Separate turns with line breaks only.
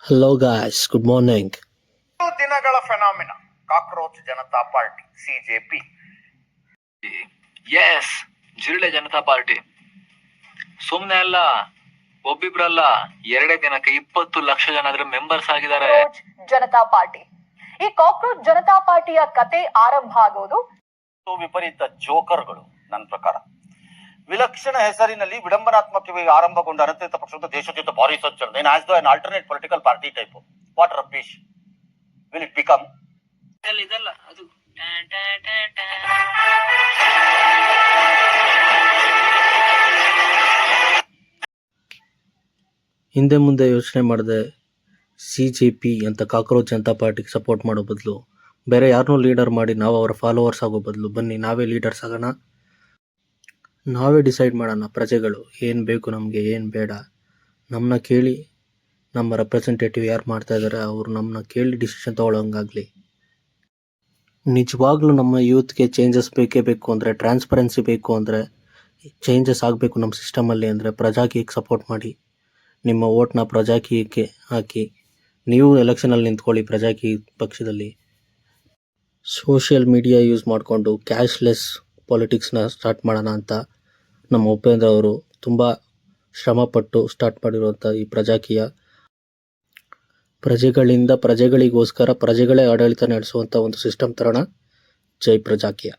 Hello guys, good morning.
ದಿನಗಳ phenomena Cockroach Janata Party CJP.
Yes, ಜಿರಳೆ Janata party ಸುಮ್ನೆ ಅಲ್ಲ, ಒಬ್ಬಿಬ್ರಲ್ಲ, 2 ದಿನಕ್ಕೆ 20 ಲಕ್ಷ ಜನ ಅದ್ರ ಮೆಂಬರ್ಸ್ ಆಗಿದ್ದಾರೆ.
ಜನತಾ ಪಾರ್ಟಿ, ಈ ಕಾಕ್ರೋಚ್ ಜನತಾ ಪಾರ್ಟಿಯ ಕತೆ ಆರಂಭ ಆಗೋದು
ವಿಪರೀತ ಜೋಕರ್ಗಳು. ನನ್ನ ಪ್ರಕಾರ ವಿಲಕ್ಷಣ ಹೆಸರಿನಲ್ಲಿ ವಿಡಂಬನಾತ್ಮಕವಾಗಿ ಆರಂಭಗೊಂಡ ಅನಂತ ಪಕ್ಷದ ದೇಶೋಚಿತ ಭಾರಿ ಸಂಚಲನ as an alternate political party type. What rubbish will it become?
ಇದಲ್ಲ ಅದು
ಹಿಂದೆ ಮುಂದೆ ಯೋಚನೆ ಮಾಡದೆ CJP ಅಂತ ಕಾಕ್ರೋಚ್ ಜನತಾ ಪಾರ್ಟಿಗೆ ಸಪೋರ್ಟ್ ಮಾಡೋ ಬದಲು ಬೇರೆ ಯಾರನ್ನೂ ಲೀಡರ್ ಮಾಡಿ ನಾವು ಅವರ ಫಾಲೋವರ್ಸ್ ಆಗೋ ಬದಲು ಬನ್ನಿ ನಾವೇ ಲೀಡರ್ಸ್ ಆಗೋಣ, ನಾವೇ ಡಿಸೈಡ್ ಮಾಡೋಣ ಪ್ರಜೆಗಳು ಏನು ಬೇಕು ನಮಗೆ, ಏನು ಬೇಡ. ನಮ್ಮನ್ನ ಕೇಳಿ, ನಮ್ಮ ರೆಪ್ರೆಸೆಂಟೇಟಿವ್ ಯಾರು ಮಾಡ್ತಾ ಇದ್ದಾರೆ ಅವರು ನಮ್ಮನ್ನ ಕೇಳಿ ಡಿಸಿಷನ್ ತೊಗೊಳ್ಳೋಂಗಾಗಲಿ. ನಿಜವಾಗ್ಲೂ ನಮ್ಮ ಯೂತ್ಗೆ ಚೇಂಜಸ್ ಬೇಕೇ ಬೇಕು ಅಂದರೆ, ಟ್ರಾನ್ಸ್ಪರೆನ್ಸಿ ಬೇಕು ಅಂದರೆ, ಚೇಂಜಸ್ ಆಗಬೇಕು ನಮ್ಮ ಸಿಸ್ಟಮಲ್ಲಿ ಅಂದರೆ ಪ್ರಜಾಕೀಯಕ್ಕೆ ಸಪೋರ್ಟ್ ಮಾಡಿ. ನಿಮ್ಮ ಓಟ್ನ ಪ್ರಜಾಕೀಯಕ್ಕೆ ಹಾಕಿ, ನೀವು ಎಲೆಕ್ಷನಲ್ಲಿ ನಿಂತ್ಕೊಳ್ಳಿ ಪ್ರಜಾಕೀಯ ಪಕ್ಷದಲ್ಲಿ. ಸೋಷಿಯಲ್ ಮೀಡಿಯಾ ಯೂಸ್ ಮಾಡಿಕೊಂಡು ಕ್ಯಾಶ್ಲೆಸ್ ಪಾಲಿಟಿಕ್ಸ್ನ ಸ್ಟಾರ್ಟ್ ಮಾಡೋಣ ಅಂತ ನಮ್ಮ ಉಪೇಂದ್ರ ಅವರು ತುಂಬ ಶ್ರಮಪಟ್ಟು ಸ್ಟಾರ್ಟ್ ಮಾಡಿರುವಂಥ ಈ ಪ್ರಜಾಕೀಯ, ಪ್ರಜೆಗಳಿಂದ ಪ್ರಜೆಗಳಿಗೋಸ್ಕರ ಪ್ರಜೆಗಳೇ ಆಡಳಿತ ನಡೆಸುವಂಥ ಒಂದು ಸಿಸ್ಟಮ್ ತರೋಣ. ಜೈ ಪ್ರಜಾಕೀಯ.